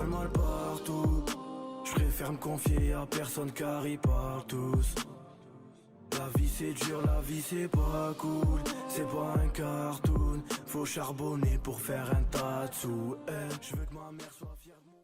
le mal partout. Je préfère me confier à personne car ils parlent tous. La vie c'est dur, la vie c'est pas cool. C'est pas un cartoon. Faut charbonner pour faire un tas de sous. Je veux que ma mère soit fière de mon...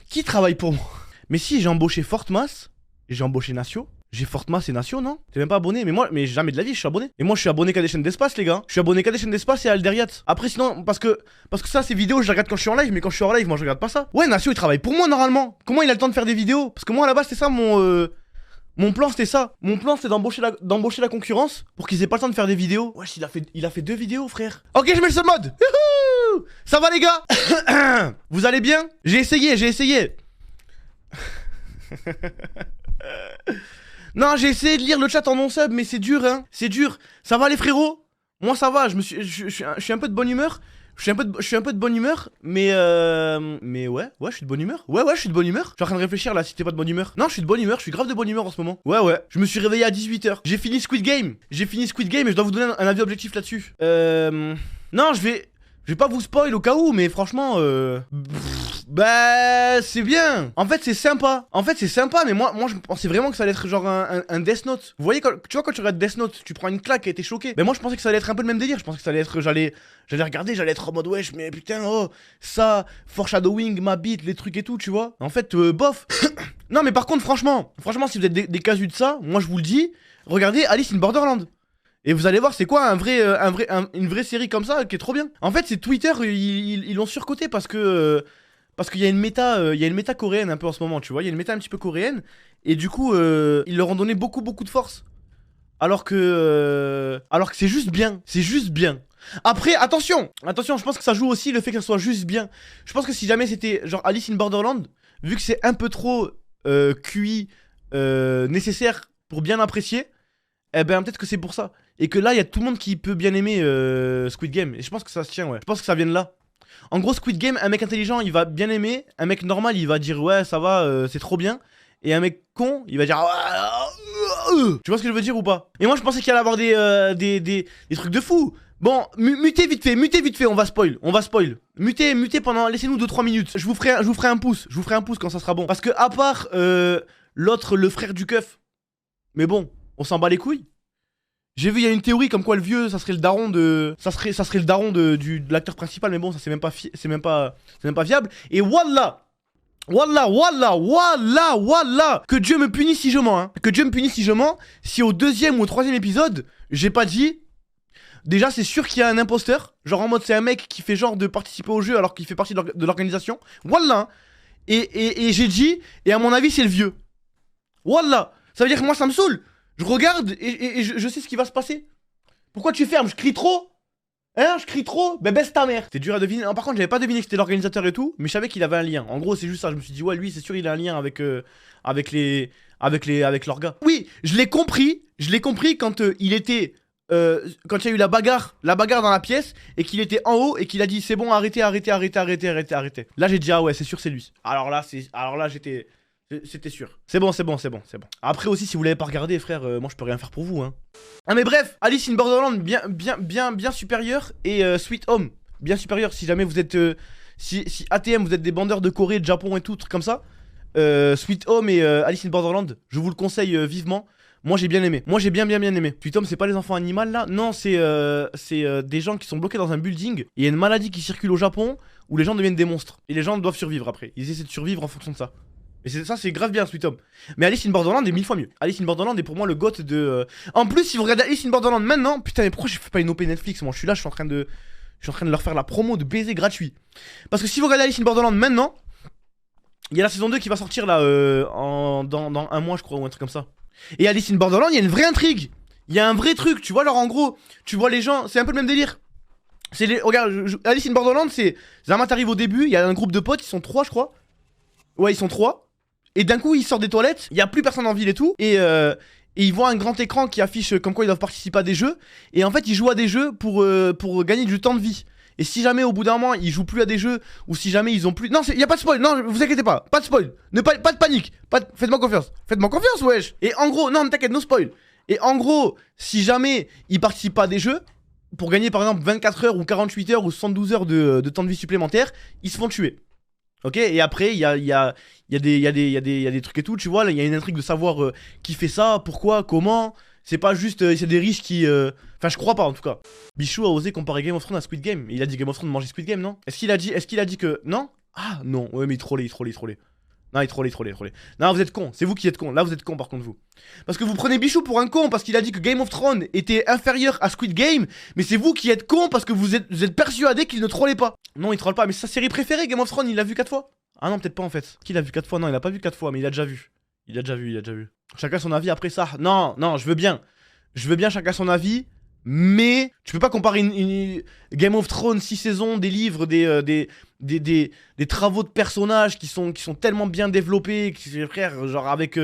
Qui travaille pour moi? Mais si j'ai embauché Fortmas et j'ai embauché Natio. J'ai Fortmas et Natio, non? T'es même pas abonné, mais jamais de la vie je suis abonné. Et moi je suis abonné qu'à des chaînes d'espace les gars. Je suis abonné qu'à des chaînes d'espace et à Alderiat. Après sinon, parce que ça ces vidéos je les regarde quand je suis en live, mais quand je suis en live moi je regarde pas ça. Ouais, Natio il travaille pour moi normalement. Comment il a le temps de faire des vidéos? Parce que moi à la base c'était ça mon plan, c'était ça. Mon plan c'était d'embaucher la concurrence pour qu'ils aient pas le temps de faire des vidéos. Wesh, il a fait 2 vidéos frère. Ok, je mets le seul mode. Youhou, ça va les gars? Vous allez bien? J'ai essayé. Non, j'ai essayé de lire le chat en non-sub, mais c'est dur, hein. C'est dur. Ça va les frérots? Moi ça va, je suis un peu de bonne humeur. Je suis un peu de bonne humeur, mais ouais, je suis de bonne humeur. Ouais, je suis de bonne humeur. Je suis en train de réfléchir là si t'es pas de bonne humeur. Non, je suis de bonne humeur, je suis grave de bonne humeur en ce moment. Ouais. Je me suis réveillé à 18h. J'ai fini Squid Game et je dois vous donner un avis objectif là-dessus. Non, je vais pas vous spoil au cas où, mais franchement, bah, c'est bien. En fait, c'est sympa. Mais moi, je pensais vraiment que ça allait être genre un Death Note. Vous voyez, quand tu regardes Death Note, tu prends une claque et t'es choqué. Mais moi, je pensais que ça allait être un peu le même délire. Je pensais que ça allait être, j'allais regarder, j'allais être en mode wesh, mais putain, oh, ça, foreshadowing, ma bite, les trucs et tout, tu vois. En fait, bof. Non, mais par contre, franchement, si vous êtes des casus de ça, moi, je vous le dis, regardez Alice in Borderland. Et vous allez voir, c'est quoi une vraie série comme ça qui est trop bien. En fait, c'est Twitter, ils l'ont surcoté parce qu'il y a une méta coréenne un peu en ce moment, tu vois. Il y a une méta un petit peu coréenne. Et du coup, ils leur ont donné beaucoup de force. Alors que c'est juste bien. C'est juste bien. Après, attention, je pense que ça joue aussi le fait que ça soit juste bien. Je pense que si jamais c'était genre Alice in Borderland, vu que c'est un peu trop QI nécessaire pour bien apprécier, eh ben peut-être que c'est pour ça. Et que là, il y a tout le monde qui peut bien aimer Squid Game. Et je pense que ça se tient, ouais. Je pense que ça vient de là. En gros, Squid Game, un mec intelligent, il va bien aimer. Un mec normal, il va dire ouais, ça va, c'est trop bien. Et un mec con, il va dire tu vois ce que je veux dire ou pas? Et moi, je pensais qu'il allait avoir des trucs de fou. Bon, mutez vite fait, on va spoil. Mutez pendant, laissez-nous 2-3 minutes. Je vous ferai un pouce quand ça sera bon. Parce que à part l'autre, le frère du keuf, mais bon, on s'en bat les couilles. J'ai vu, il y a une théorie comme quoi le vieux, ça serait le daron de... Ça serait le daron de l'acteur principal, mais bon, ça c'est même pas viable. Et wallah, que Dieu me punisse si je mens, hein. Que Dieu me punisse si je mens. Si au 2e ou au 3e épisode, j'ai pas dit... Déjà, c'est sûr qu'il y a un imposteur. Genre en mode, c'est un mec qui fait genre de participer au jeu alors qu'il fait partie de l'organisation. Wallah. Et j'ai dit, et à mon avis, c'est le vieux. Wallah. Ça veut dire que moi, ça me saoule. Je regarde et je sais ce qui va se passer. Pourquoi tu fermes? Je crie trop? Hein? Je crie trop? Ben baisse ta mère. C'est dur à deviner. Non, par contre, j'avais pas deviné que c'était l'organisateur et tout, mais je savais qu'il avait un lien. En gros, c'est juste ça. Je me suis dit, ouais, lui, c'est sûr, il a un lien avec l'orga. Oui, je l'ai compris quand il était. Quand il y a eu la bagarre dans la pièce et qu'il était en haut et qu'il a dit c'est bon, arrêtez. Là, j'ai dit, ah ouais, c'est sûr, c'est lui. Alors là, c'était sûr. C'est bon. Après aussi, si vous l'avez pas regardé, frère, moi je peux rien faire pour vous, hein. Ah mais bref, Alice in Borderland bien supérieur et Sweet Home bien supérieur. Si jamais vous êtes si ATM vous êtes des bandeurs de Corée, de Japon et tout, trucs comme ça, Sweet Home et Alice in Borderland, je vous le conseille vivement. Moi j'ai bien aimé. Bien aimé. Sweet Home, c'est pas les enfants animaux là? Non, c'est des gens qui sont bloqués dans un building. Il y a une maladie qui circule au Japon où les gens deviennent des monstres et les gens doivent survivre après. Ils essaient de survivre en fonction de ça. Et ça c'est grave bien, Sweet Home. Mais Alice in Borderland est 1000 fois mieux. Alice in Borderland est pour moi le goth de... En plus, si vous regardez Alice in Borderland maintenant... Putain, mais pourquoi je fais pas une OP Netflix? Moi je suis là, je suis en train de leur faire la promo de baiser gratuit. Parce que si vous regardez Alice in Borderland maintenant, il y a la saison 2 qui va sortir là dans un mois je crois, ou un truc comme ça. Et Alice in Borderland, il y a une vraie intrigue. Il y a un vrai truc, tu vois, genre en gros, tu vois les gens, c'est un peu le même délire. Regarde, Alice in Borderland, c'est... Zama t'arrive au début, il y a un groupe de potes, ils sont 3 je crois. Ouais, ils sont 3. Et d'un coup, ils sortent des toilettes, il n'y a plus personne en ville et tout. Et ils voient un grand écran qui affiche comme quoi ils doivent participer à des jeux. Et en fait, ils jouent à des jeux pour gagner du temps de vie. Et si jamais au bout d'un moment, ils jouent plus à des jeux, ou si jamais ils ont plus... Non, il n'y a pas de spoil, non, vous inquiétez pas, pas de spoil. Pas de panique, faites-moi confiance, wesh. Et en gros, non, t'inquiète, no spoil. Et en gros, si jamais ils participent pas à des jeux, pour gagner par exemple 24 heures ou 48 heures ou 72 heures de temps de vie supplémentaire, ils se font tuer. Ok, et après, il y a des trucs et tout, tu vois. Il y a une intrigue de savoir qui fait ça, pourquoi, comment. C'est pas juste, c'est des riches qui. Enfin, je crois pas en tout cas. Bichou a osé comparer Game of Thrones à Squid Game. Il a dit Game of Thrones mangeait Squid Game, non? Est-ce qu'il a dit que. Non? Ah, non. Ouais, mais il trollait. Non, il trollait. Non, vous êtes con. C'est vous qui êtes con. Là, vous êtes con par contre, vous. Parce que vous prenez Bichou pour un con parce qu'il a dit que Game of Thrones était inférieur à Squid Game. Mais c'est vous qui êtes con parce que vous êtes persuadé qu'il ne trollait pas. Non, il troll pas. Mais c'est sa série préférée, Game of Thrones, il l'a vu 4 fois. Ah non, peut-être pas en fait. Qui l'a vu 4 fois? Non, il a pas vu 4 fois, mais il a déjà vu. Il a déjà vu. Chacun son avis après ça. Non, je veux bien. Je veux bien chacun son avis. Mais tu peux pas comparer une Game of Thrones 6 saisons, des livres, des travaux de personnages qui sont tellement bien développés, frère, genre avec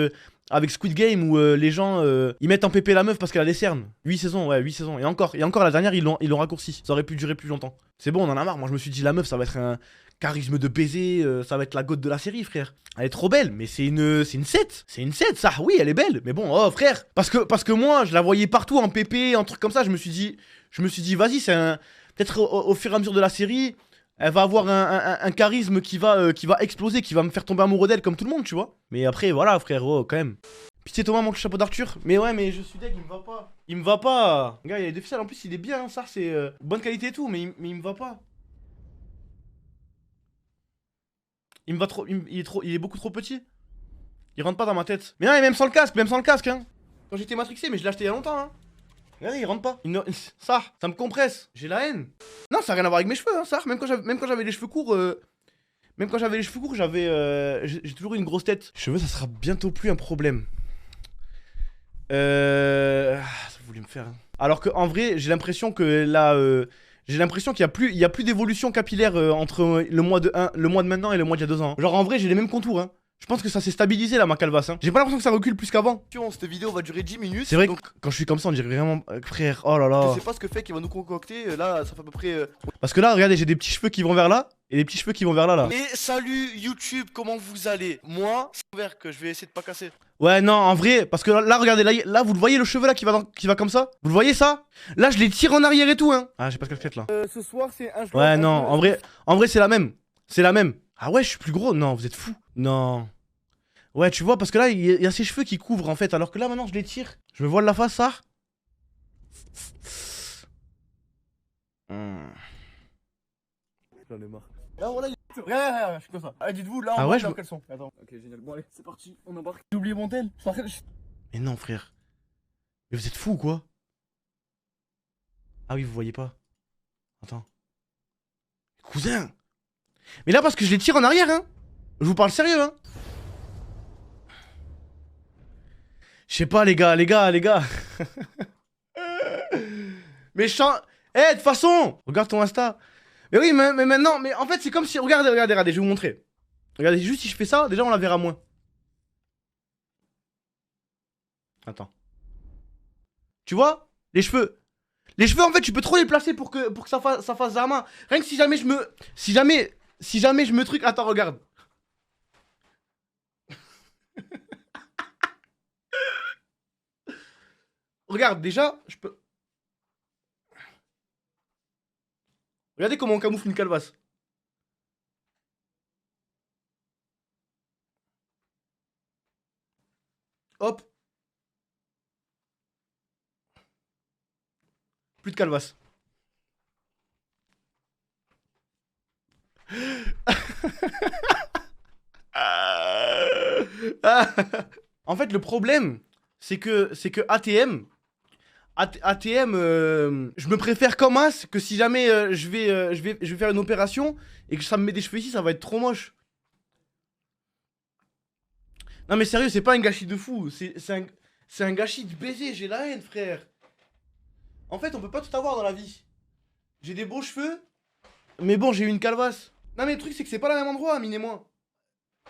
Squid Game où les gens ils mettent en pépé la meuf parce qu'elle a des cernes. 8 saisons, ouais, 8 saisons. Et encore la dernière, ils l'ont raccourci. Ça aurait pu durer plus longtemps. C'est bon, on en a marre. Moi, je me suis dit, la meuf, ça va être un charisme de baiser, ça va être la gote de la série, frère. Elle est trop belle, mais c'est une 7. C'est une 7, ça, oui, elle est belle. Mais bon, oh, frère. Parce que moi, je la voyais partout en pépé, en truc comme ça. Je me suis dit, vas-y, c'est un. Peut-être au fur et à mesure de la série, elle va avoir un charisme qui va exploser, qui va me faire tomber amoureux d'elle comme tout le monde, tu vois. Mais après, voilà, frérot, quand même. Pitié Thomas, manque le chapeau d'Arthur. Mais ouais, mais je suis deg, il me va pas. Il me va pas. Gars, il y a des ficelles, en plus, il est bien, ça, c'est bonne qualité et tout, mais il me va pas. Il me va trop. Il est beaucoup trop petit. Il rentre pas dans ma tête. Mais non, et même sans le casque, hein. Quand j'étais matrixé, mais je l'ai acheté il y a longtemps, hein. Regardez, il rentre pas. Ça me compresse. J'ai la haine. Non, ça a rien à voir avec mes cheveux, hein, ça. Même quand j'avais les cheveux courts, j'ai toujours eu une grosse tête. Cheveux, ça sera bientôt plus un problème. Ça voulait me faire. Hein. Alors que en vrai, j'ai l'impression que là, j'ai l'impression qu'il y a plus d'évolution capillaire entre le mois de maintenant et le mois d'il y a 2 ans. Hein. Genre en vrai, j'ai les mêmes contours. Hein. Je pense que ça s'est stabilisé là, ma calvasse. Hein. J'ai pas l'impression que ça recule plus qu'avant. Cette vidéo va durer 10 minutes. C'est vrai que quand je suis comme ça, on dirait vraiment. Frère, oh là là. Je sais pas ce que fait qu'il va nous concocter. Là, ça fait à peu près. Parce que là, regardez, j'ai des petits cheveux qui vont vers là et des petits cheveux qui vont vers là. Et salut YouTube, comment vous allez? Moi, c'est ouvert que je vais essayer de pas casser. Ouais, non, en vrai, parce que là regardez, là, vous le voyez le cheveu là qui va comme ça? Vous le voyez ça? Là, je les tire en arrière et tout, hein. Ah, j'ai pas de casquette là. Ce soir, c'est un jour. Ouais, non, en vrai, c'est la même. C'est la même. Ah ouais, je suis plus gros. Non, vous êtes fous. Non. Ouais, tu vois, parce que là, il y a ses cheveux qui couvrent en fait, alors que là, maintenant, je les tire. Je me voile la face, ça. J'en ai marre. Là, voilà, regarde, je suis comme ça. Allez, dites-vous, là, Ah ouais, je quels sont. Attends, ok, génial. Bon, allez, c'est parti, on embarque. J'ai oublié mon tel. Mais non, frère. Mais vous êtes fous ou quoi? Ah oui, vous voyez pas. Attends. Cousin. Mais là, parce que je les tire en arrière, hein. Je vous parle sérieux, hein. Je sais pas, les gars. Mais je sens. Eh, de toute façon, regarde ton Insta. Mais oui, mais maintenant, mais en fait, c'est comme si. Regardez, je vais vous montrer. Regardez, juste si je fais ça, déjà, on la verra moins. Attends. Tu vois? Les cheveux. Les cheveux, en fait, tu peux trop les placer pour que ça fasse Zama. Rien que si jamais je me. Si jamais je me truc. Attends, regarde. Regarde, déjà, je peux. Regardez comment on camoufle une calvasse. Hop. Plus de calvasse. En fait, le problème, c'est que ATM, je me préfère comme As que si jamais je vais faire une opération et que ça me met des cheveux ici, ça va être trop moche. Non mais sérieux, c'est pas un gâchis de fou, c'est un gâchis de baiser, j'ai la haine, frère. En fait, on peut pas tout avoir dans la vie. J'ai des beaux cheveux, mais bon, j'ai eu une calvasse. Non mais le truc, c'est que c'est pas le même endroit, Amine et moi.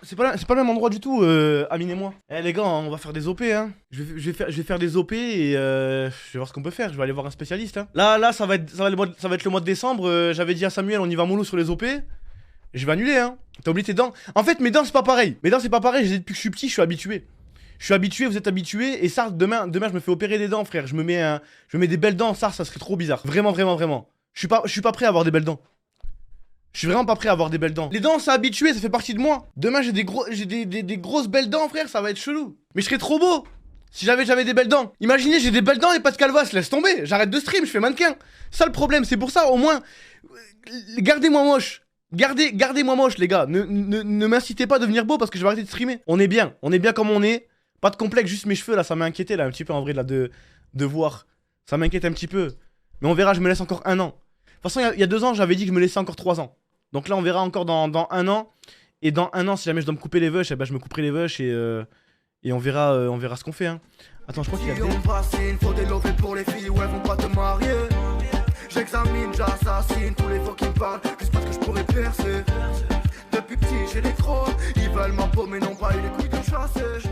C'est pas le même endroit du tout, Amine et moi. Eh les gars, on va faire des OP, hein. Je vais faire des OP et je vais voir ce qu'on peut faire. Je vais aller voir un spécialiste, hein. Là, ça va être le mois de décembre. J'avais dit à Samuel, on y va mollo sur les OP. Je vais annuler, hein. T'as oublié tes dents. En fait, mes dents, c'est pas pareil. Mes dents, c'est pas pareil. Je les ai depuis que je suis petit, je suis habitué. Je suis habitué, vous êtes habitué. Et ça, demain, je me fais opérer des dents, frère. Je me mets des belles dents. Ça serait trop bizarre. Vraiment. Je suis pas prêt à avoir des belles dents. Je suis vraiment pas prêt à avoir des belles dents. Les dents, c'est habitué, ça fait partie de moi. Demain, j'ai des grosses belles dents, frère, ça va être chelou. Mais je serais trop beau si j'avais jamais des belles dents. Imaginez, j'ai des belles dents et pas de calvasse, laisse tomber. J'arrête de stream, je fais mannequin. Ça le problème, c'est pour ça, au moins, gardez-moi moche. Gardez-moi moche, les gars. Ne m'incitez pas à devenir beau parce que je vais arrêter de streamer. On est bien comme on est. Pas de complexe, juste mes cheveux là, ça m'a inquiété là, un petit peu en vrai, là, de voir. Ça m'inquiète un petit peu. Mais on verra, je me laisse encore 1 an. De toute façon, il y a 2 ans, j'avais dit que je me laissais encore 3 ans. Donc là, on verra encore dans 1 an. Et dans 1 an, si jamais je dois me couper les veuches, eh ben, je me couperai les veuches et on verra ce qu'on fait. Hein. Attends, je crois qu'il y a des... Faut des lovés pour les filles, ouais, vont pas te marier. J'examine, j'assassine tous les fois qui me parlent, juste parce que je pourrais percer. Depuis petit, j'ai les crocs, ils veulent ma peau, mais non pas eu les couilles de chasser.